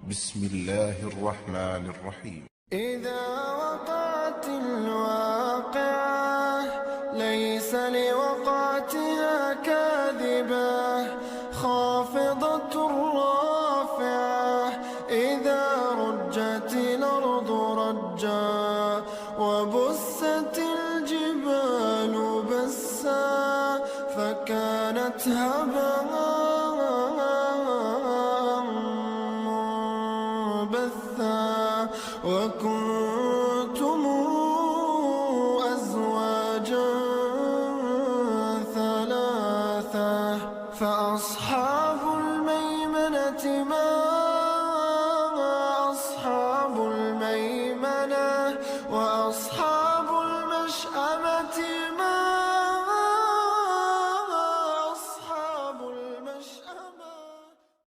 بسم الله الرحمن الرحيم. إذا وقعت الواقعة ليس لوقعتها كاذبة، خافضة رافعة إذا رجت الأرض رجا، وبست الجبال بسا فكانت هباء منبثا، وكنتم أزواجا ثلاثة، فأصحاب الميمنة ما